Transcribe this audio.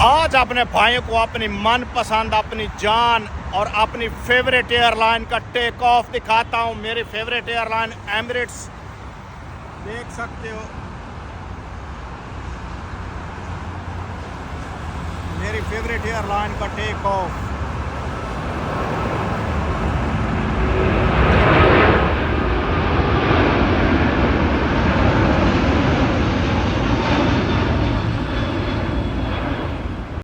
आज अपने भाइयों को अपनी मनपसंद, अपनी जान और अपनी फेवरेट एयरलाइन का टेक ऑफ दिखाता हूं। मेरी फेवरेट एयरलाइन एमिरेट्स, देख सकते हो मेरी फेवरेट एयरलाइन का टेक ऑफ।